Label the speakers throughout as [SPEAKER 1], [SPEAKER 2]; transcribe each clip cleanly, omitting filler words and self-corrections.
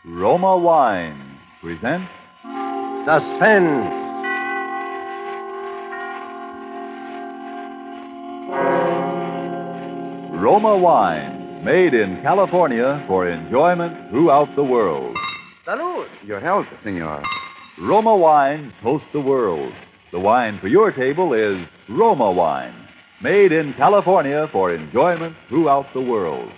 [SPEAKER 1] Roma Wine presents
[SPEAKER 2] Suspense.
[SPEAKER 1] Roma Wine, made in California for enjoyment throughout the world.
[SPEAKER 2] Salud. Your health, senor.
[SPEAKER 1] Roma Wine toast the world. The wine for your table is Roma Wine, made in California for enjoyment throughout the world.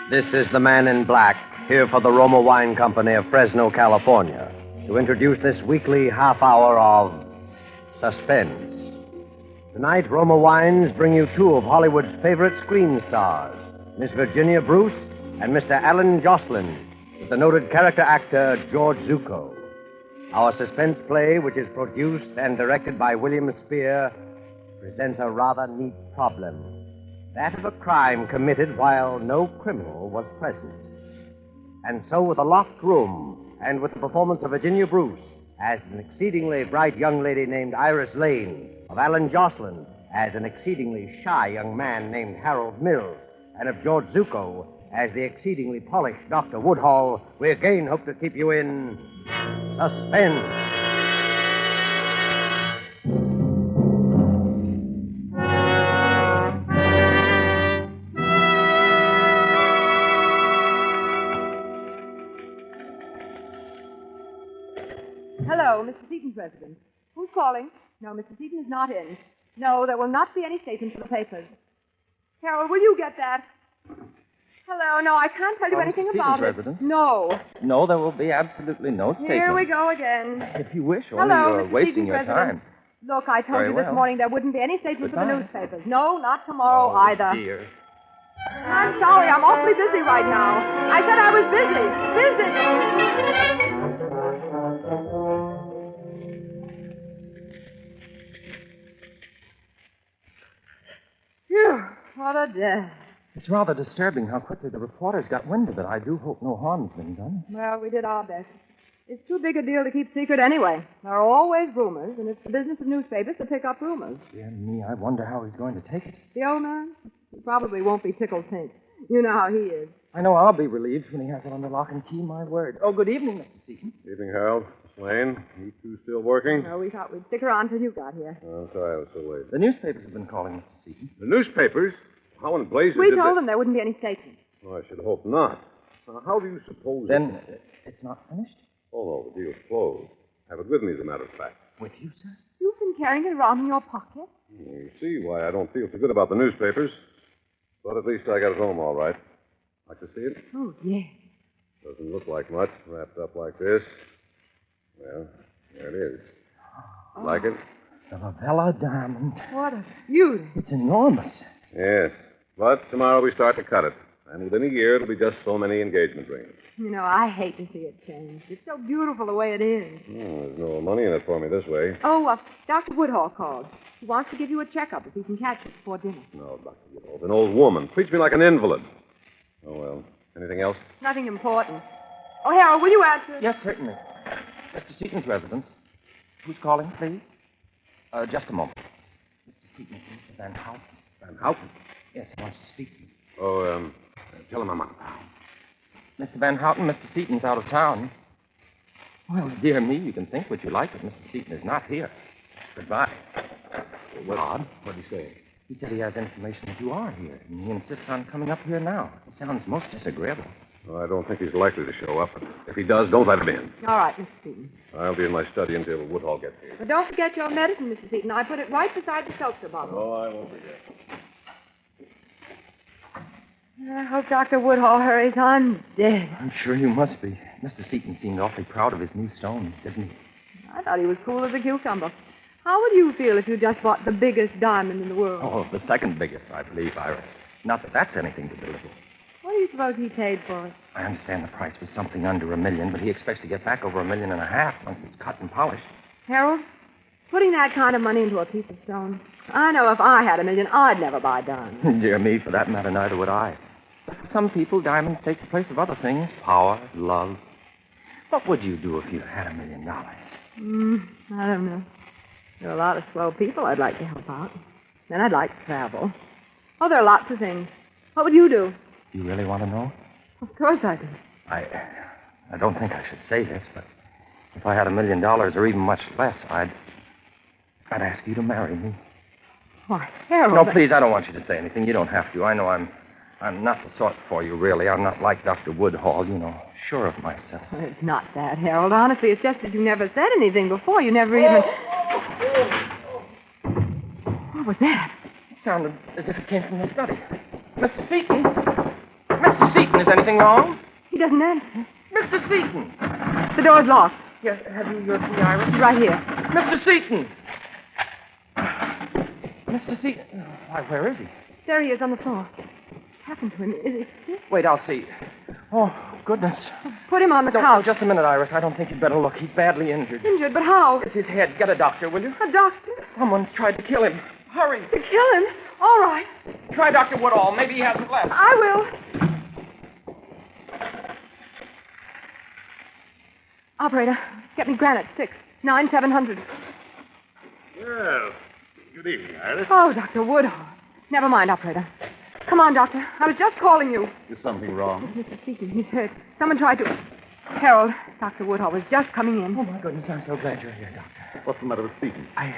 [SPEAKER 2] This is the Man in Black, here for the Roma Wine Company of Fresno, California, to introduce this weekly half hour of Suspense. Tonight, Roma Wines bring you two of Hollywood's favorite screen stars, Miss Virginia Bruce and Mr. Alan Jocelyn, with the noted character actor George Zucco. Our suspense play, which is produced and directed by William Spear, presents a rather neat problem. That of a crime committed while no criminal was present. And so, with a locked room, and with the performance of Virginia Bruce as an exceedingly bright young lady named Iris Lane, of Alan Jocelyn as an exceedingly shy young man named Harold Mills, and of George Zucco as the exceedingly polished Dr. Woodhall, we again hope to keep you in suspense.
[SPEAKER 3] Hello, Mr. Seaton's residence. Who's calling? No, Mr. Seaton is not in. No, there will not be any statement for the papers. Harold, will you get that? Hello, no, I can't tell you anything about it.
[SPEAKER 4] Residence?
[SPEAKER 3] No.
[SPEAKER 4] No, there will be absolutely no statement.
[SPEAKER 3] Here we go again.
[SPEAKER 4] If you wish, only
[SPEAKER 3] Hello,
[SPEAKER 4] you're
[SPEAKER 3] Mr.
[SPEAKER 4] wasting
[SPEAKER 3] Seaton's
[SPEAKER 4] your
[SPEAKER 3] residence.
[SPEAKER 4] time.
[SPEAKER 3] Look, I told
[SPEAKER 4] Very
[SPEAKER 3] you this
[SPEAKER 4] well.
[SPEAKER 3] morning there wouldn't be any statement for the
[SPEAKER 4] Goodbye.
[SPEAKER 3] newspapers. No, not tomorrow either.
[SPEAKER 4] Dear.
[SPEAKER 3] I'm sorry, I'm awfully busy right now. I said I was busy. Phew, what a day.
[SPEAKER 4] It's rather disturbing how quickly the reporters got wind of it. I do hope no harm's been done.
[SPEAKER 3] Well, we did our best. It's too big a deal to keep secret anyway. There are always rumors, and it's the business of newspapers to pick up rumors.
[SPEAKER 4] Dear me, I wonder how he's going to take it.
[SPEAKER 3] The old man? He probably won't be tickled pink. You know how he is.
[SPEAKER 4] I know I'll be relieved when he has it under lock and key, my word. Oh, good evening, Mr. Seaton.
[SPEAKER 5] Evening, Harold. Miss Lane, you two still working?
[SPEAKER 3] No, we thought we'd stick around till you got here.
[SPEAKER 5] Oh, sorry I was so late.
[SPEAKER 4] The newspapers have been calling, Mr. Seaton.
[SPEAKER 5] The newspapers? How in blazes
[SPEAKER 3] We
[SPEAKER 5] did
[SPEAKER 3] told
[SPEAKER 5] they...
[SPEAKER 3] them there wouldn't be any statement.
[SPEAKER 5] Oh, I should hope not. Now, how do you suppose...
[SPEAKER 4] Then it's not finished?
[SPEAKER 5] Oh, no, the deal's closed. Have it with me, as a matter of fact.
[SPEAKER 4] With you, sir?
[SPEAKER 3] You've been carrying it around in your pocket?
[SPEAKER 5] You see why I don't feel so good about the newspapers. But at least I got it home all right. Like to see it?
[SPEAKER 3] Oh, yes.
[SPEAKER 5] Doesn't look like much, wrapped up like this. Well, there it is. Like it?
[SPEAKER 4] The Novello diamond.
[SPEAKER 3] What a beauty.
[SPEAKER 4] It's enormous.
[SPEAKER 5] Yes. But tomorrow we start to cut it. And within a year, it'll be just so many engagement rings.
[SPEAKER 3] You know, I hate to see it change. It's so beautiful the way it is.
[SPEAKER 5] Oh, there's no money in it for me this way.
[SPEAKER 3] Oh, Dr. Woodhall called. He wants to give you a checkup if he can catch it before dinner.
[SPEAKER 5] No, Dr. Woodhall. An old woman. Treats me like an invalid. Oh, well. Anything else?
[SPEAKER 3] Nothing important. Oh, Harold, will you answer?
[SPEAKER 4] Yes, certainly. Mr. Seaton's residence. Who's calling, please? Just a moment. Mr. Seaton, Mr. Van Houten.
[SPEAKER 5] Van Houten?
[SPEAKER 4] Yes, he wants to speak to you.
[SPEAKER 5] Oh, tell him I'm out.
[SPEAKER 4] Mr. Van Houten, Mr. Seaton's out of town. Well, dear me, you can think what you like, but Mr. Seaton is not here. Goodbye.
[SPEAKER 5] What?
[SPEAKER 4] Odd.
[SPEAKER 5] What'd he say?
[SPEAKER 4] He said he has information that you are here, and he insists on coming up here now. He sounds most disagreeable.
[SPEAKER 5] Oh, I don't think he's likely to show up. If he does, don't let him in.
[SPEAKER 3] All right, Mr. Seaton.
[SPEAKER 5] I'll be in my study until Woodhall gets here.
[SPEAKER 3] But don't forget your medicine, Mr. Seaton. I put it right beside the seltzer bottle.
[SPEAKER 5] Oh, I won't forget.
[SPEAKER 3] I hope Dr. Woodhall hurries. I'm dead.
[SPEAKER 4] I'm sure you must be. Mr. Seaton seemed awfully proud of his new stone, didn't he?
[SPEAKER 3] I thought he was cool as a cucumber. How would you feel if you just bought the biggest diamond in the world?
[SPEAKER 4] Oh, the second biggest, I believe, Iris. Not that that's anything to belittle.
[SPEAKER 3] What do you suppose he paid for it?
[SPEAKER 4] I understand the price was something under $1 million, but he expects to get back over $1.5 million once it's cut and polished.
[SPEAKER 3] Harold, putting that kind of money into a piece of stone. I know if I had $1 million, I'd never buy diamonds.
[SPEAKER 4] Dear me, for that matter, neither would I. But for some people, diamonds take the place of other things. Power, love. What would you do if you had $1 million?
[SPEAKER 3] I don't know. There are a lot of swell people I'd like to help out. Then I'd like to travel. Oh, there are lots of things. What would you do?
[SPEAKER 4] You really want to know?
[SPEAKER 3] Of course I do.
[SPEAKER 4] I don't think I should say this, but if I had $1 million or even much less, I'd ask you to marry me.
[SPEAKER 3] Why, Harold...
[SPEAKER 4] No, please, I don't want you to say anything. You don't have to. I know I'm not the sort for you, really. I'm not like Dr. Woodhall, sure of myself.
[SPEAKER 3] Well, it's not that, Harold. Honestly, it's just that you never said anything before. You never even... What was that?
[SPEAKER 4] It sounded as if it came from the study. Mr. Seaton? Mr. Seaton, is anything wrong?
[SPEAKER 3] He doesn't answer.
[SPEAKER 4] Mr. Seaton!
[SPEAKER 3] The door's locked.
[SPEAKER 4] Yes, have you your key, Iris?
[SPEAKER 3] Right here.
[SPEAKER 4] Mr. Seaton! Mr. Seaton? Why, where is he?
[SPEAKER 3] There he is on the floor. What's happened to him? Is he sick?
[SPEAKER 4] Wait, I'll see. Oh, goodness.
[SPEAKER 3] Put him on the
[SPEAKER 4] No,
[SPEAKER 3] couch.
[SPEAKER 4] just a minute, Iris. I don't think you'd better look. He's badly injured.
[SPEAKER 3] Injured, but how?
[SPEAKER 4] It's his head. Get a doctor, will you?
[SPEAKER 3] A doctor?
[SPEAKER 4] Someone's tried to kill him. Hurry.
[SPEAKER 3] To kill him? All right.
[SPEAKER 4] Try Dr. Woodall. Maybe he has it left.
[SPEAKER 3] I will. Operator, get me granite, 69700.
[SPEAKER 5] Well, good evening, Iris.
[SPEAKER 3] Oh, Dr. Woodhall. Never mind, operator. Come on, doctor. I was just calling you.
[SPEAKER 5] Is something wrong?
[SPEAKER 3] Mr. Seaton, he's hurt. Someone tried to... Harold, Dr. Woodhall was just coming in.
[SPEAKER 4] Oh, my goodness. I'm so glad you're here, Doctor.
[SPEAKER 5] What's the matter with Seaton?
[SPEAKER 4] I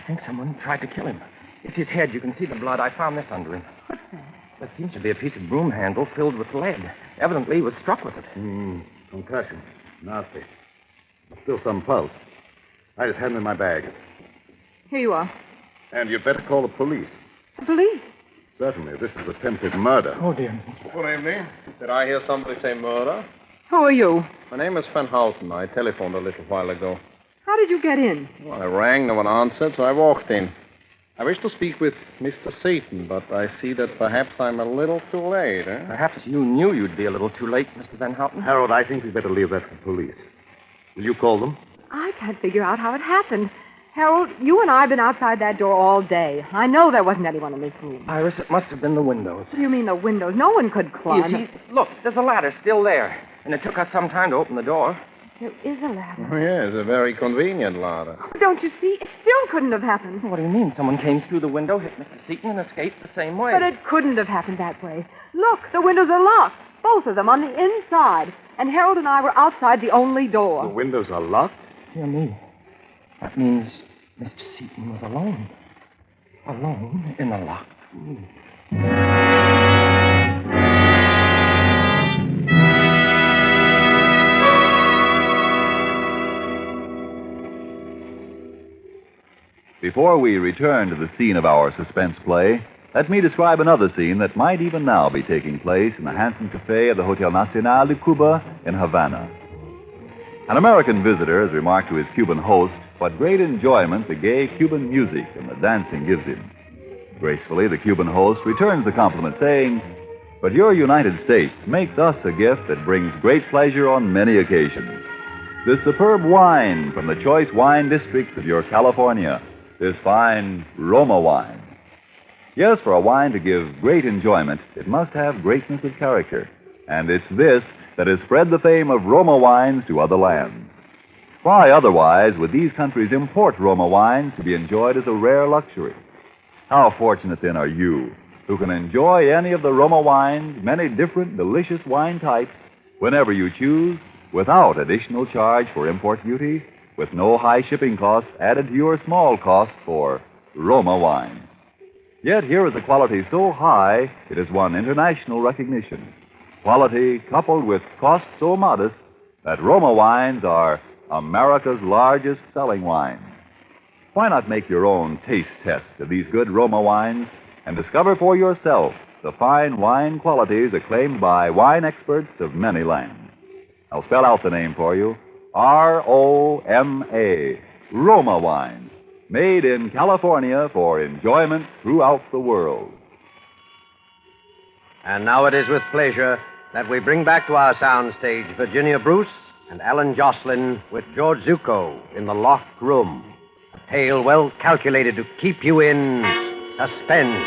[SPEAKER 4] think someone tried to kill him. It's his head. You can see the blood. I found this under him.
[SPEAKER 3] What's that?
[SPEAKER 4] There seems to be a piece of broom handle filled with lead. Evidently, he was struck with it.
[SPEAKER 5] Concussion. Nasty. Still some pulse. I just had him in my bag.
[SPEAKER 3] Here you are.
[SPEAKER 5] And you'd better call the police.
[SPEAKER 3] The police?
[SPEAKER 5] Certainly. This is attempted murder.
[SPEAKER 4] Oh, dear.
[SPEAKER 6] Good evening. Did I hear somebody say murder?
[SPEAKER 3] Who are you?
[SPEAKER 6] My name is Van Houten. I telephoned a little while ago.
[SPEAKER 3] How did you get in?
[SPEAKER 6] Well, I rang, no one answered, so I walked in. I wish to speak with Mr. Seaton, but I see that perhaps I'm a little too late, eh?
[SPEAKER 4] Perhaps you knew you'd be a little too late, Mr. Van Houten.
[SPEAKER 5] Harold, I think we'd better leave that to the police. Will you call them?
[SPEAKER 3] I can't figure out how it happened. Harold, you and I have been outside that door all day. I know there wasn't anyone in this room.
[SPEAKER 4] Iris, it must have been the windows.
[SPEAKER 3] What do you mean the windows? No one could climb.
[SPEAKER 4] You see, look, there's a ladder still there. And it took us some time to open the door.
[SPEAKER 3] There is a ladder.
[SPEAKER 6] Oh, yes, a very convenient ladder.
[SPEAKER 3] Don't you see? It still couldn't have happened.
[SPEAKER 4] What do you mean? Someone came through the window, hit Mr. Seaton, and escaped the same way.
[SPEAKER 3] But it couldn't have happened that way. Look, the windows are locked. Both of them on the inside. And Harold and I were outside the only
[SPEAKER 5] The
[SPEAKER 3] door.
[SPEAKER 5] windows are locked?
[SPEAKER 4] Dear me. That means Mr. Seaton was alone. Alone in a locked room.
[SPEAKER 1] Before we return to the scene of our suspense play, let me describe another scene that might even now be taking place in the handsome cafe of the Hotel Nacional de Cuba in Havana. An American visitor has remarked to his Cuban host what great enjoyment the gay Cuban music and the dancing gives him. Gracefully, the Cuban host returns the compliment, saying, "But your United States makes us a gift that brings great pleasure on many occasions. This superb wine from the choice wine districts of your California, this fine Roma wine. Yes, for a wine to give great enjoyment, it must have greatness of character. And it's this that has spread the fame of Roma wines to other lands. Why otherwise would these countries import Roma wines to be enjoyed as a rare luxury? How fortunate, then, are you who can enjoy any of the Roma wines, many different delicious wine types, whenever you choose, without additional charge for import duty, with no high shipping costs added to your small cost for Roma wine. Yet here is a quality so high it has won international recognition. Quality coupled with cost so modest that Roma wines are America's largest selling wines. Why not make your own taste test of these good Roma wines and discover for yourself the fine wine qualities acclaimed by wine experts of many lands? I'll spell out the name for you. R-O-M-A, Roma wine, made in California for enjoyment throughout the world.
[SPEAKER 2] And now it is with pleasure that we bring back to our soundstage Virginia Bruce and Alan Jocelyn with George Zucco in The Locked Room. A tale well calculated to keep you in suspense.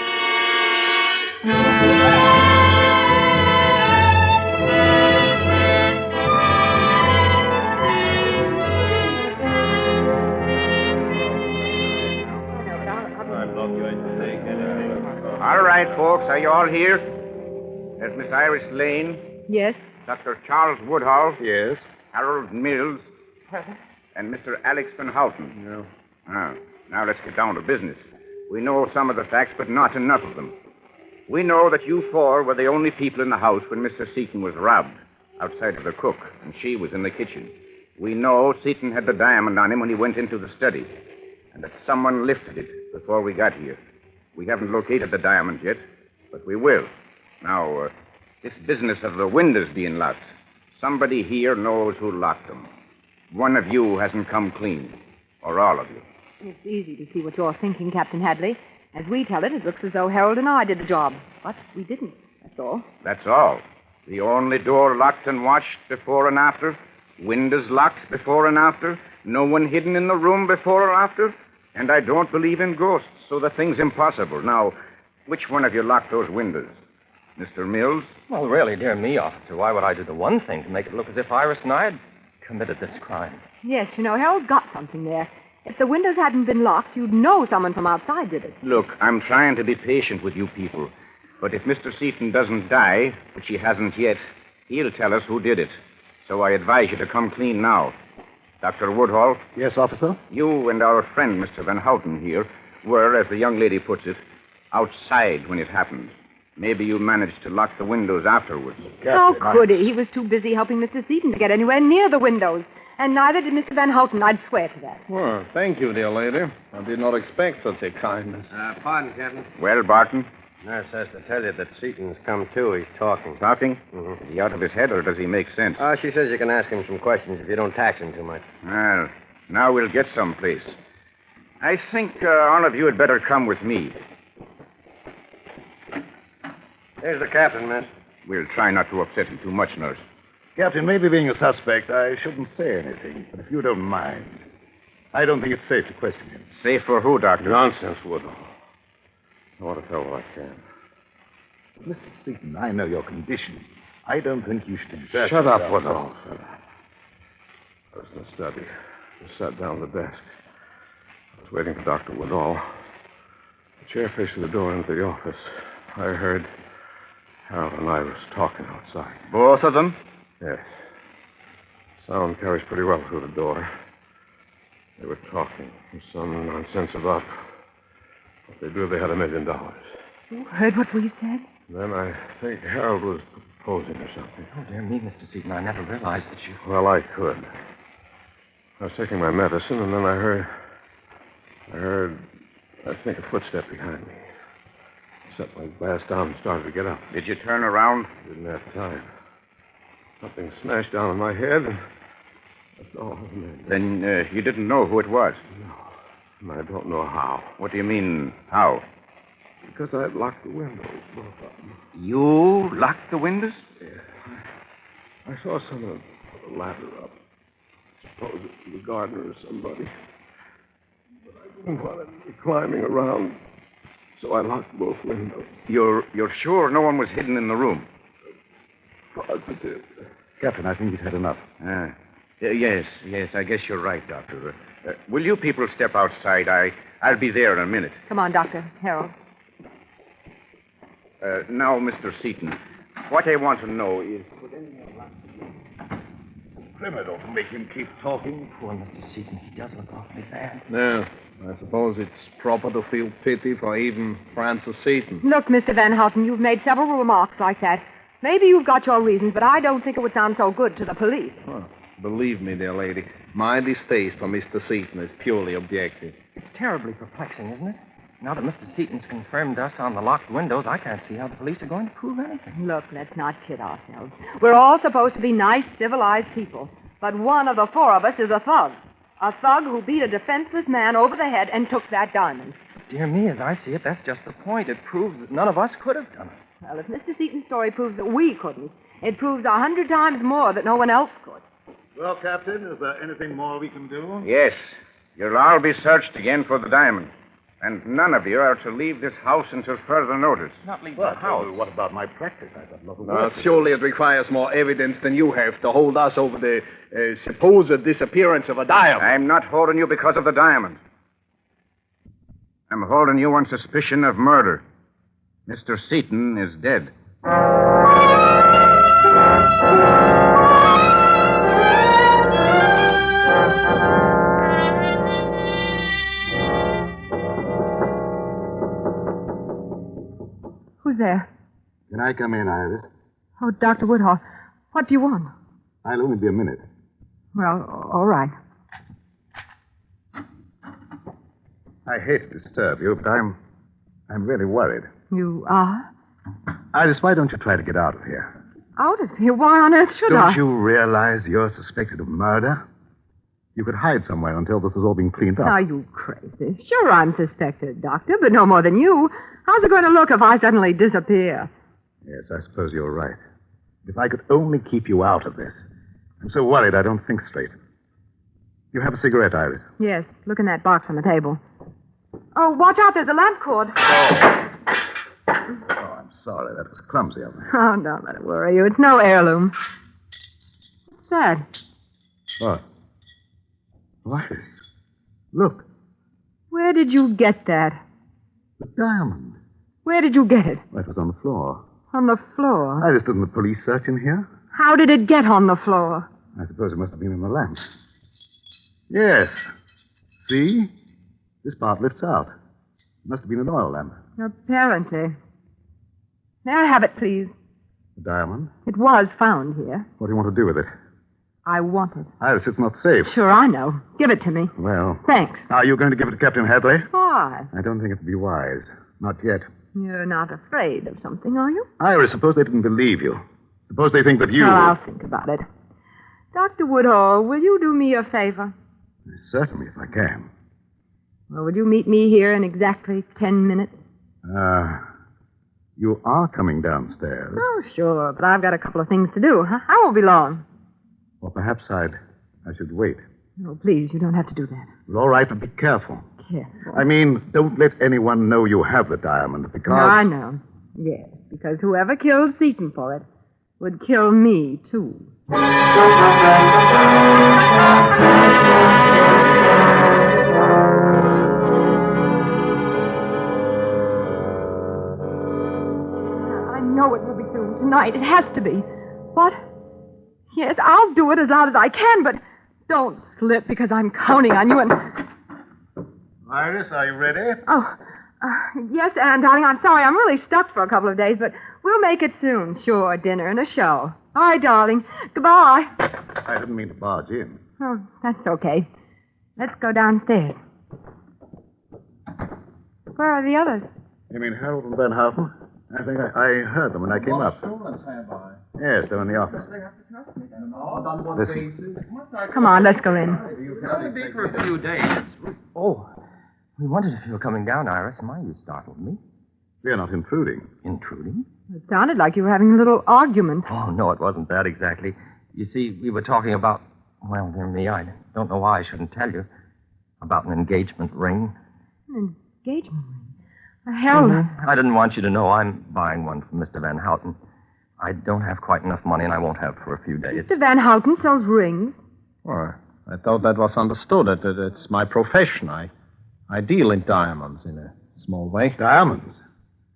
[SPEAKER 7] All right, folks. Are you all here? There's Miss Iris Lane,
[SPEAKER 3] Yes?
[SPEAKER 7] Dr. Charles Woodhull,
[SPEAKER 6] Yes?
[SPEAKER 7] Harold Mills, and Mr. Alex Van Houten.
[SPEAKER 6] No.
[SPEAKER 7] Now let's get down to business. We know some of the facts, but not enough of them. We know that you four were the only people in the house when Mr. Seaton was robbed, outside of the cook, and she was in the kitchen. We know Seaton had the diamond on him when he went into the study, and that someone lifted it before we got here. We haven't located the diamond yet, but we will. Now, this business of the windows being locked, somebody here knows who locked them. One of you hasn't come clean, or all of you.
[SPEAKER 3] It's easy to see what you're thinking, Captain Hadley. As we tell it, it looks as though Harold and I did the job. But we didn't, that's all.
[SPEAKER 7] That's all. The only door locked and watched before and after, windows locked before and after, no one hidden in the room before or after, and I don't believe in ghosts, so the thing's impossible. Now, which one of you locked those windows? Mr. Mills?
[SPEAKER 4] Well, really, dear me, officer, why would I do the one thing to make it look as if Iris and I had committed this crime?
[SPEAKER 3] Yes, Harold got something there. If the windows hadn't been locked, you'd know someone from outside did it.
[SPEAKER 7] Look, I'm trying to be patient with you people, but if Mr. Seaton doesn't die, which he hasn't yet, he'll tell us who did it. So I advise you to come clean now. Dr. Woodhull?
[SPEAKER 6] Yes, officer?
[SPEAKER 7] You and our friend, Mr. Van Houten here, were, as the young lady puts it, outside when it happened. Maybe you managed to lock the windows afterwards.
[SPEAKER 3] How could he? He was too busy helping Mr. Seaton to get anywhere near the windows. And neither did Mr. Van Houten, I'd swear to that.
[SPEAKER 6] Well, thank you, dear lady. I did not expect such a kindness.
[SPEAKER 2] Pardon, Captain.
[SPEAKER 7] Well, Barton?
[SPEAKER 2] Nurse has to tell you that Seaton's come to. He's talking.
[SPEAKER 7] Talking?
[SPEAKER 2] Mm-hmm.
[SPEAKER 7] Is he out of his head, or does he make sense?
[SPEAKER 2] She says you can ask him some questions if you don't tax him too much.
[SPEAKER 7] Well, now we'll get someplace. I think all of you had better come with me.
[SPEAKER 2] There's the captain, miss.
[SPEAKER 7] We'll try not to upset him too much, nurse.
[SPEAKER 8] Captain, maybe being a suspect, I shouldn't say anything. But if you don't mind, I don't think it's safe to question him.
[SPEAKER 7] Safe for who, Doctor?
[SPEAKER 5] Nonsense, Woodhull. I want to tell what I can.
[SPEAKER 8] Mr. Seaton, I know your condition. I don't think you should exert
[SPEAKER 5] Shut up,
[SPEAKER 8] yourself.
[SPEAKER 5] Woodhull. Shut up. I was in the study. Just sat down at the desk. I was waiting for Dr. Woodhull. The chair facing the door into the office. I heard Harold and Iris talking outside.
[SPEAKER 7] Both of them?
[SPEAKER 5] Yes. Sound carries pretty well through the door. They were talking. Some nonsense about what they do if they had $1 million.
[SPEAKER 3] You heard what we said?
[SPEAKER 5] Then I think Harold was proposing or something.
[SPEAKER 4] Oh, dear me, Mr. Seaton, I never realized that you...
[SPEAKER 5] Well, I could. I was taking my medicine, and then I heard, I think, a footstep behind me. I set my glass down and started to get up.
[SPEAKER 7] Did you turn around?
[SPEAKER 5] Didn't have time. Something smashed down on my head, and that's all.
[SPEAKER 7] Then you didn't know who it was?
[SPEAKER 5] No. And I don't know how.
[SPEAKER 7] What do you mean, how?
[SPEAKER 5] Because I had locked the windows, both of them.
[SPEAKER 7] You locked the windows?
[SPEAKER 5] Yeah. I saw someone put a ladder up. Suppose it was the gardener or somebody. But I didn't want to be climbing around, so I locked both windows.
[SPEAKER 7] You're sure no one was hidden in the room?
[SPEAKER 5] Positive.
[SPEAKER 8] Captain, I think you've had enough.
[SPEAKER 7] Yes, I guess you're right, Doctor. Will you people step outside? I'll be there in a minute.
[SPEAKER 3] Come on, Doctor. Harold.
[SPEAKER 7] Now, Mr. Seaton, what I want to know is...
[SPEAKER 8] Criminal to make him keep talking.
[SPEAKER 4] Poor Mr. Seaton, he does look awfully bad.
[SPEAKER 6] No. I suppose it's proper to feel pity for even Francis Seaton.
[SPEAKER 3] Look, Mr. Van Houten, you've made several remarks like that. Maybe you've got your reasons, but I don't think it would sound so good to the police.
[SPEAKER 6] Well, believe me, dear lady, my distaste for Mr. Seaton is purely objective.
[SPEAKER 4] It's terribly perplexing, isn't it? Now that Mr. Seaton's confirmed us on the locked windows, I can't see how the police are going to prove anything.
[SPEAKER 3] Look, let's not kid ourselves. We're all supposed to be nice, civilized people. But one of the four of us is a thug. A thug who beat a defenseless man over the head and took that diamond.
[SPEAKER 4] Dear me, as I see it, that's just the point. It proves that none of us could have done it.
[SPEAKER 3] Well, if Mr. Seaton's story proves that we couldn't, it proves 100 times more that no one else could.
[SPEAKER 8] Well, Captain, is there anything more we can do?
[SPEAKER 7] Yes. You'll all be searched again for the diamond. And none of you are to leave this house until further notice.
[SPEAKER 4] Not leave
[SPEAKER 8] Well,
[SPEAKER 4] the house.
[SPEAKER 8] what about my practice? I've got nothing
[SPEAKER 6] Surely it requires more evidence than you have to hold us over the supposed disappearance of a diamond.
[SPEAKER 7] I'm not holding you because of the diamond. I'm holding you on suspicion of murder. Mr. Seaton is dead.
[SPEAKER 3] there?
[SPEAKER 8] Can I come in, Iris?
[SPEAKER 3] Oh, Dr. Woodhall, what do you want?
[SPEAKER 8] I'll only be a minute.
[SPEAKER 3] Well, all right.
[SPEAKER 8] I hate to disturb you, but I'm really worried.
[SPEAKER 3] You are?
[SPEAKER 8] Iris, why don't you try to get out of here?
[SPEAKER 3] Out of here? Why on earth should I?
[SPEAKER 8] Don't you realize you're suspected of murder? You could hide somewhere until this has all been cleaned up.
[SPEAKER 3] Are you crazy? Sure, I'm suspected, Doctor, but no more than you. How's it going to look if I suddenly disappear?
[SPEAKER 8] Yes, I suppose you're right. If I could only keep you out of this. I'm so worried I don't think straight. You have a cigarette, Iris?
[SPEAKER 3] Yes, look in that box on the table. Oh, watch out, there's a lamp cord.
[SPEAKER 8] Oh, I'm sorry. That was clumsy of me.
[SPEAKER 3] Oh, don't let it worry you. It's no heirloom. What's that?
[SPEAKER 8] What? Iris, look.
[SPEAKER 3] Where did you get that?
[SPEAKER 8] The diamond.
[SPEAKER 3] Where did you get it?
[SPEAKER 8] That was on the floor.
[SPEAKER 3] On the floor.
[SPEAKER 8] Iris, didn't the police search in here?
[SPEAKER 3] How did it get on the floor?
[SPEAKER 8] I suppose it must have been in the lamp. Yes. See? This part lifts out. It must have been an oil lamp.
[SPEAKER 3] Apparently. May I have it, please?
[SPEAKER 8] The diamond?
[SPEAKER 3] It was found here.
[SPEAKER 8] What do you want to do with it?
[SPEAKER 3] I want it.
[SPEAKER 8] Iris, it's not safe.
[SPEAKER 3] Sure, I know. Give it to me.
[SPEAKER 8] Well.
[SPEAKER 3] Thanks.
[SPEAKER 8] Are you going to give it to Captain Hadley?
[SPEAKER 3] Why?
[SPEAKER 8] I don't think it would be wise. Not yet.
[SPEAKER 3] You're not afraid of something, are you?
[SPEAKER 8] Iris, suppose they didn't believe you. Suppose they think that you...
[SPEAKER 3] Well, I'll think about it. Dr. Woodhall, will you do me a favor?
[SPEAKER 8] Certainly, if I can.
[SPEAKER 3] Well, would you meet me here in exactly 10 minutes?
[SPEAKER 8] You are coming downstairs.
[SPEAKER 3] Oh, sure, but I've got a couple of things to do. I won't be long.
[SPEAKER 8] Well, perhaps I should wait.
[SPEAKER 3] Oh, please, you don't have to do that.
[SPEAKER 8] Well, all right, but be careful.
[SPEAKER 3] Careful.
[SPEAKER 8] I mean, don't let anyone know you have the diamond, because...
[SPEAKER 3] No, I know. Yes, because whoever killed Seaton for it would kill me, too. I know it will be soon. Tonight. It has to be. What? Yes, I'll do it as loud as I can, but don't slip because I'm counting on you and...
[SPEAKER 8] Iris, are you ready?
[SPEAKER 3] Oh, yes, Anne, darling, I'm sorry. I'm really stuck for a couple of days, but we'll make it soon. Sure, dinner and a show. All right, darling. Goodbye.
[SPEAKER 8] I didn't mean to barge in.
[SPEAKER 3] Oh, that's okay. Let's go downstairs. Where are the others?
[SPEAKER 8] You mean Harold and Van Houten? I think I heard them when I came up. Yes, they're in the office. Listen.
[SPEAKER 3] Come on, let's go in.
[SPEAKER 4] It'll only be for a few days. Oh, we wondered if you were coming down, Iris. My, you startled me.
[SPEAKER 8] We're not intruding.
[SPEAKER 4] Intruding?
[SPEAKER 3] It sounded like you were having a little argument.
[SPEAKER 4] Oh, no, it wasn't that exactly. You see, we were talking about, well, dear me, I don't know why I shouldn't tell you, about an engagement ring.
[SPEAKER 3] An engagement ring? Harold.
[SPEAKER 4] I didn't want you to know I'm buying one from Mr. Van Houten. I don't have quite enough money, and I won't have for a few days.
[SPEAKER 3] Mr. Van Houten sells rings.
[SPEAKER 6] Well, I thought that was understood. It's my profession. I deal in diamonds in a small way.
[SPEAKER 8] Diamonds?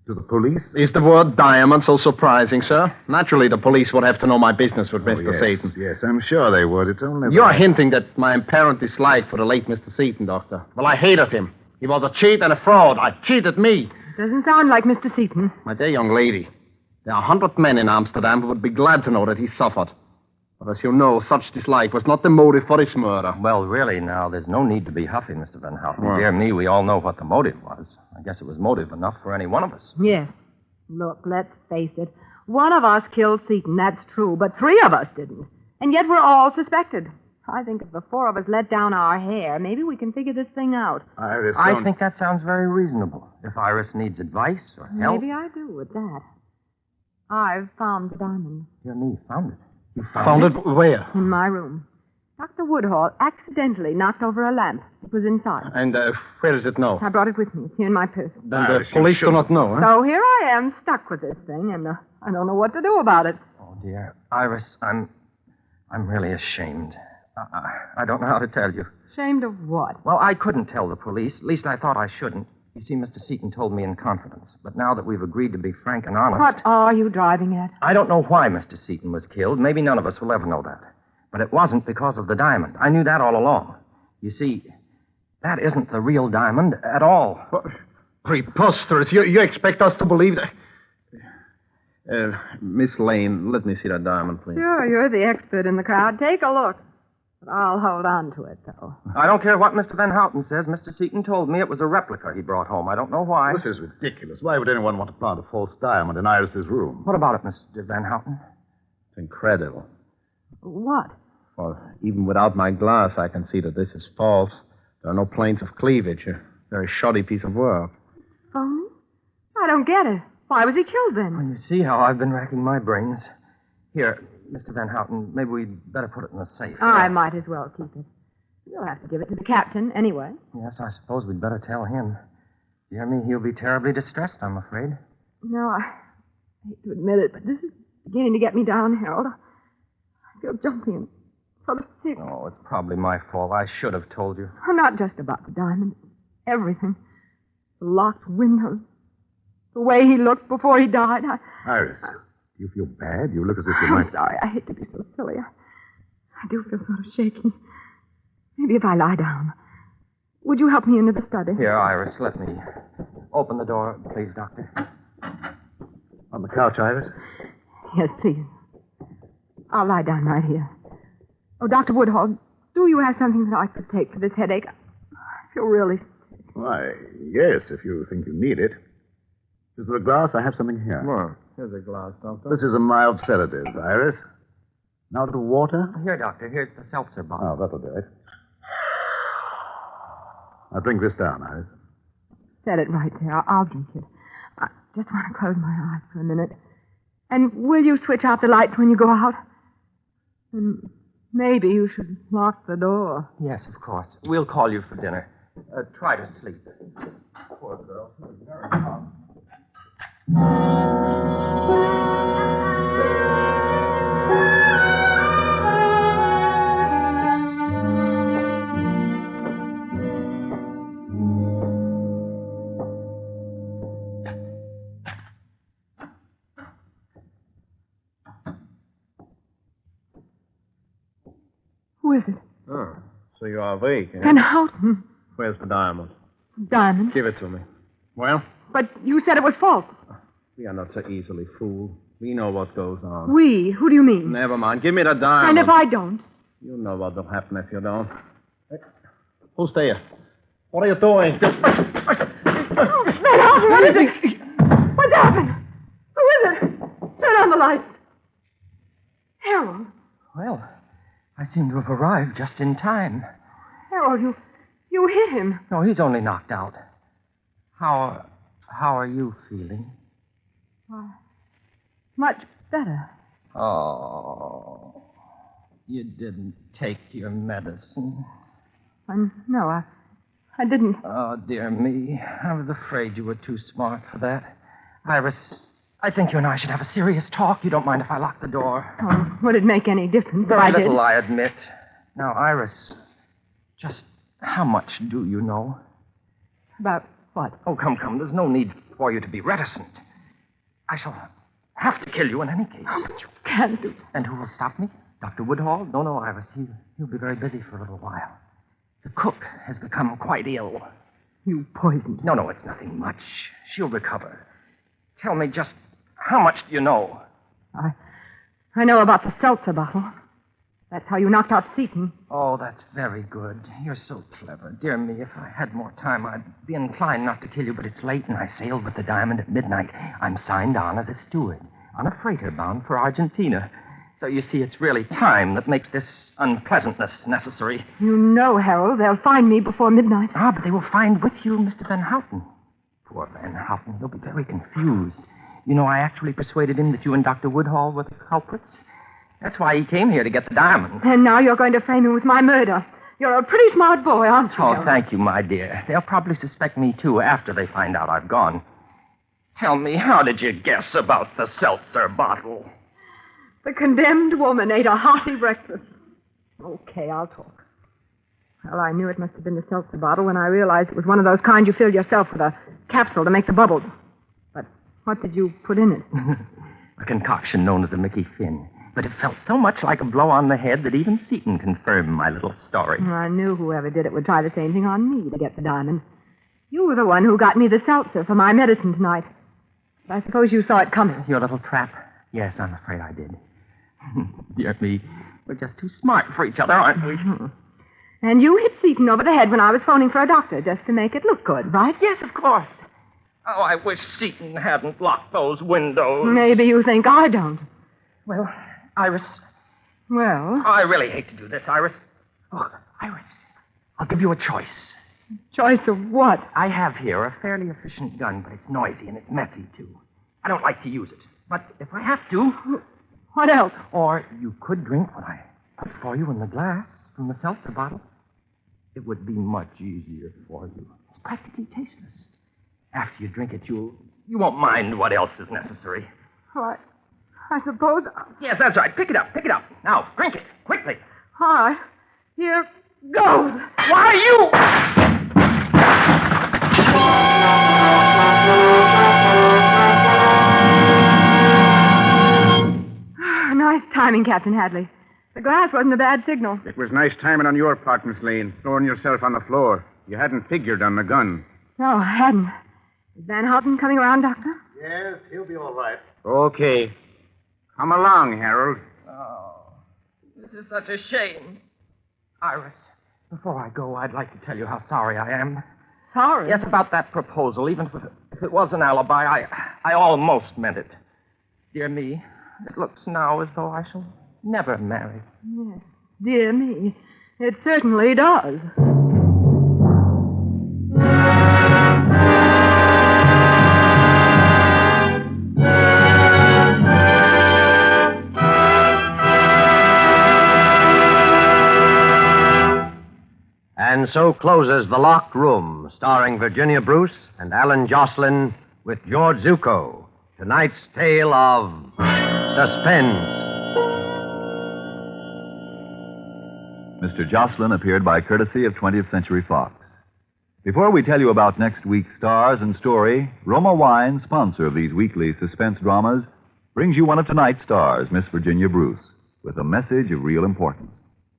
[SPEAKER 8] To the police?
[SPEAKER 6] Is the word diamond so surprising, sir? Naturally, the police would have to know my business with Mr. Seaton.
[SPEAKER 8] Yes, I'm sure they would. It's only...
[SPEAKER 6] You're hinting that my apparent dislike for the late Mr. Seaton, Doctor. Well, I hated him. He was a cheat and a fraud. I cheated me.
[SPEAKER 3] Doesn't sound like Mr. Seaton.
[SPEAKER 6] My dear young lady, there are 100 men in Amsterdam who would be glad to know that he suffered. But as you know, such dislike was not the motive for his murder.
[SPEAKER 4] Well, really, now, there's no need to be huffy, Mr. Van Houten.
[SPEAKER 6] Well.
[SPEAKER 4] Dear me, we all know what the motive was. I guess it was motive enough for any one of us.
[SPEAKER 3] Yes. Look, let's face it. One of us killed Seaton, that's true, but 3 of us didn't. And yet we're all suspected. I think if the 4 of us let down our hair, maybe we can figure this thing out.
[SPEAKER 8] Iris,
[SPEAKER 4] I think that sounds very reasonable. If Iris needs advice or help...
[SPEAKER 3] Maybe I do with that. I've found the diamond.
[SPEAKER 4] Dear me, found it. You
[SPEAKER 6] Found it where?
[SPEAKER 3] In my room. Dr. Woodhall accidentally knocked over a lamp. It was inside.
[SPEAKER 6] And where is it now?
[SPEAKER 3] I brought it with me. It's here in my purse.
[SPEAKER 6] Then the police do not know, huh?
[SPEAKER 3] So here I am, stuck with this thing, and I don't know what to do about it.
[SPEAKER 4] Oh, dear. Iris, I'm really ashamed. I don't know how to tell you.
[SPEAKER 3] Ashamed of what?
[SPEAKER 4] Well, I couldn't tell the police. At least I thought I shouldn't. You see, Mr. Seaton told me in confidence. But now that we've agreed to be frank and honest...
[SPEAKER 3] What are you driving at?
[SPEAKER 4] I don't know why Mr. Seaton was killed. Maybe none of us will ever know that. But it wasn't because of the diamond. I knew that all along. You see, that isn't the real diamond at all.
[SPEAKER 6] What? Preposterous. You expect us to believe that? Miss Lane, let me see that diamond, please.
[SPEAKER 3] Sure, you're the expert in the crowd. Take a look. But I'll hold on to it, though.
[SPEAKER 4] I don't care what Mr. Van Houten says. Mr. Seaton told me it was a replica he brought home. I don't know why.
[SPEAKER 8] This is ridiculous. Why would anyone want to plant a false diamond in Iris's room?
[SPEAKER 4] What about it, Mr. Van Houten?
[SPEAKER 6] It's incredible.
[SPEAKER 3] What?
[SPEAKER 6] Well, even without my glass, I can see that this is false. There are no planes of cleavage. A very shoddy piece of work.
[SPEAKER 3] Phony? I don't get it. Why was he killed then?
[SPEAKER 4] Well, you see how I've been racking my brains. Here, Mr. Van Houten, maybe we'd better put it in the safe.
[SPEAKER 3] I might as well keep it. You'll have to give it to the captain anyway.
[SPEAKER 4] Yes, I suppose we'd better tell him. Dear me, he'll be terribly distressed, I'm afraid.
[SPEAKER 3] No, I hate to admit it, but this is beginning to get me down, Harold. I feel jumpy and sort of sick.
[SPEAKER 4] Oh, it's probably my fault. I should have told you.
[SPEAKER 3] Not just about the diamond. Everything. The locked windows. The way he looked before he died.
[SPEAKER 8] Iris, do you feel bad? You look as if you
[SPEAKER 3] I'm
[SPEAKER 8] might...
[SPEAKER 3] sorry. I hate to be so silly. I do feel sort of shaky. Maybe if I lie down. Would you help me into the study?
[SPEAKER 4] Here, Iris, let me open the door, please, Doctor.
[SPEAKER 8] On the couch, Iris?
[SPEAKER 3] Yes, please. I'll lie down right here. Oh, Dr. Woodhall, do you have something that I could take for this headache? I feel really sick.
[SPEAKER 8] Why, yes, if you think you need it. Is there a glass? I have something here.
[SPEAKER 6] Well, here's a glass, Doctor.
[SPEAKER 8] This is a mild sedative, Iris. Now a little water?
[SPEAKER 4] Here, Doctor. Here's the seltzer bottle.
[SPEAKER 8] Oh, that'll do it. Now drink this down, Iris.
[SPEAKER 3] Set it right there. I'll drink it. I just want to close my eyes for a minute. And will you switch out the lights when you go out? And maybe you should lock the door.
[SPEAKER 4] Yes, of course. We'll call you for dinner. Try to sleep. Poor girl. She was very hot.
[SPEAKER 3] Who is it?
[SPEAKER 6] Oh, so you are awake, eh?
[SPEAKER 3] Van Houten.
[SPEAKER 6] Where's the diamond?
[SPEAKER 3] Diamond.
[SPEAKER 6] Give it to me. Well,
[SPEAKER 3] But you said it was false.
[SPEAKER 6] we are not so easily fooled. We know what goes on.
[SPEAKER 3] We? Who do you mean?
[SPEAKER 6] Never mind. Give me the diamond.
[SPEAKER 3] And if I don't?
[SPEAKER 6] You know what will happen if you don't. Hey, who's there? What are you doing?
[SPEAKER 3] Van Houten, what is it? What's happened? Who is it? Turn on the lights. Harold.
[SPEAKER 4] Well, I seem to have arrived just in time.
[SPEAKER 3] Harold, you hit him.
[SPEAKER 4] No, he's only knocked out. How are you feeling?
[SPEAKER 3] Much better.
[SPEAKER 4] Oh, you didn't take your medicine.
[SPEAKER 3] No, I didn't.
[SPEAKER 4] Oh, dear me. I was afraid you were too smart for that. Iris, I think you and I should have a serious talk. You don't mind if I lock the door?
[SPEAKER 3] Oh, would it make any difference if
[SPEAKER 4] Very
[SPEAKER 3] I did?
[SPEAKER 4] little, I admit. Now, Iris, just how much do you know?
[SPEAKER 3] About what?
[SPEAKER 4] Oh, come. There's no need for you to be reticent. I shall have to kill you in any case.
[SPEAKER 3] Oh, but you can't do that.
[SPEAKER 4] And who will stop me? Dr. Woodhall? No, Iris. He'll be very busy for a little while. The cook has become quite ill.
[SPEAKER 3] You poisoned her.
[SPEAKER 4] No, it's nothing much. She'll recover. Tell me just how much do you know?
[SPEAKER 3] I know about the seltzer bottle. That's how you knocked out Seaton.
[SPEAKER 4] Oh, that's very good. You're so clever. Dear me, if I had more time, I'd be inclined not to kill you, but it's late, and I sailed with the diamond at midnight. I'm signed on as a steward on a freighter bound for Argentina. So you see, it's really time that makes this unpleasantness necessary.
[SPEAKER 3] You know, Harold, they'll find me before midnight.
[SPEAKER 4] Ah, but they will find with you Mr. Van Houten. Poor Van Houten. He'll be very confused. You know, I actually persuaded him that you and Dr. Woodhall were the culprits. That's why he came here to get the diamond.
[SPEAKER 3] And now you're going to frame him with my murder. You're a pretty smart boy, aren't you?
[SPEAKER 4] Oh,
[SPEAKER 3] Harold?
[SPEAKER 4] thank you, my dear. They'll probably suspect me, too, after they find out I've gone. Tell me, how did you guess about the seltzer bottle?
[SPEAKER 3] The condemned woman ate a hearty breakfast. Okay, I'll talk. Well, I knew it must have been the seltzer bottle when I realized it was one of those kind you fill yourself with a capsule to make the bubbles. But what did you put in it?
[SPEAKER 4] A concoction known as a Mickey Finn. But it felt so much like a blow on the head that even Seaton confirmed my little story.
[SPEAKER 3] I knew whoever did it would try the same thing on me to get the diamond. You were the one who got me the seltzer for my medicine tonight. I suppose you saw it coming.
[SPEAKER 4] Your little trap? Yes, I'm afraid I did. Dear me, we're just too smart for each other, aren't we?
[SPEAKER 3] And you hit Seaton over the head when I was phoning for a doctor, just to make it look good, right?
[SPEAKER 4] Yes, of course. Oh, I wish Seaton hadn't locked those windows.
[SPEAKER 3] Maybe you think I don't.
[SPEAKER 4] Well, Iris,
[SPEAKER 3] Well,
[SPEAKER 4] I really hate to do this, Iris. Look, Iris, I'll give you a choice.
[SPEAKER 3] choice of what?
[SPEAKER 4] I have here a fairly efficient gun, but it's noisy and it's messy, too. I don't like to use it. But if I have to...
[SPEAKER 3] What else?
[SPEAKER 4] Or you could drink what I put for you in the glass from the seltzer bottle. It would be much easier for you. It's practically tasteless. After you drink it, you won't mind what else is necessary.
[SPEAKER 3] Well, I suppose...
[SPEAKER 4] Yes, that's right. Pick it up. Now, drink it. Quickly.
[SPEAKER 3] All right. Here goes.
[SPEAKER 4] Why, you...
[SPEAKER 3] Nice timing, Captain Hadley. The glass wasn't a bad signal.
[SPEAKER 7] It was nice timing on your part, Miss Lane, throwing yourself on the floor. You hadn't figured on the gun.
[SPEAKER 3] No, I hadn't. Is Van Houten coming around, Doctor?
[SPEAKER 8] Yes, he'll be all right.
[SPEAKER 7] Okay. Come along, Harold.
[SPEAKER 4] Oh, this is such a shame. Iris, before I go, I'd like to tell you how sorry I am.
[SPEAKER 3] Sorry?
[SPEAKER 4] Yes, about that proposal. Even if it was an alibi, I almost meant it. Dear me, it looks now as though I shall never marry.
[SPEAKER 3] Yes. Dear me. It certainly does.
[SPEAKER 2] And so closes The Locked Room, starring Virginia Bruce and Alan Jocelyn with George Zucco. Tonight's tale of Suspense.
[SPEAKER 1] Mr. Jocelyn appeared by courtesy of 20th Century Fox. Before we tell you about next week's stars and story, Roma Wine, sponsor of these weekly suspense dramas, brings you one of tonight's stars, Miss Virginia Bruce, with a message of real importance.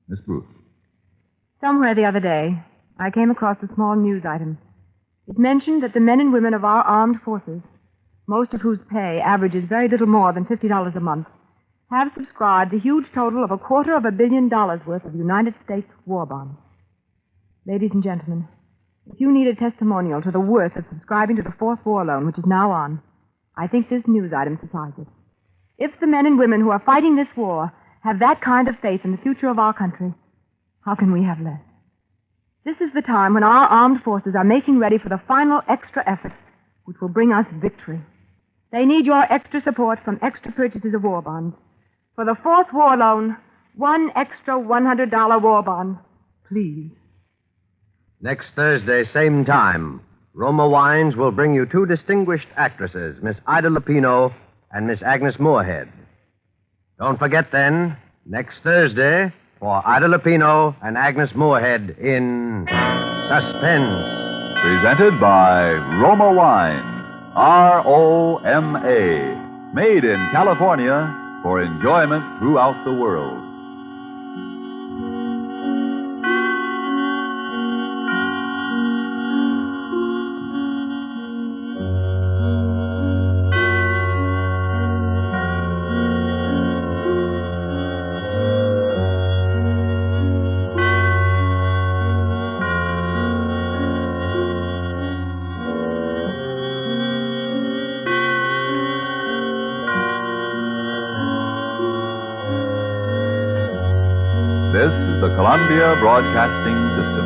[SPEAKER 1] Miss Bruce.
[SPEAKER 3] Somewhere the other day, I came across a small news item. It mentioned that the men and women of our armed forces, most of whose pay averages very little more than $50 a month, have subscribed a huge total of $250 million worth of United States war bonds. Ladies and gentlemen, if you need a testimonial to the worth of subscribing to the Fourth War Loan, which is now on, I think this news item supplies it. If the men and women who are fighting this war have that kind of faith in the future of our country, how can we have less? This is the time when our armed forces are making ready for the final extra effort, which will bring us victory. They need your extra support from extra purchases of war bonds. For the Fourth War Loan, one extra $100 war bond, please.
[SPEAKER 2] Next Thursday, same time, Roma Wines will bring you two distinguished actresses, Miss Ida Lupino and Miss Agnes Moorehead. Don't forget, then, next Thursday, for Ida Lupino and Agnes Moorehead in Suspense.
[SPEAKER 1] Presented by Roma Wine, ROMA, made in California for enjoyment throughout the world. This is the Columbia Broadcasting System.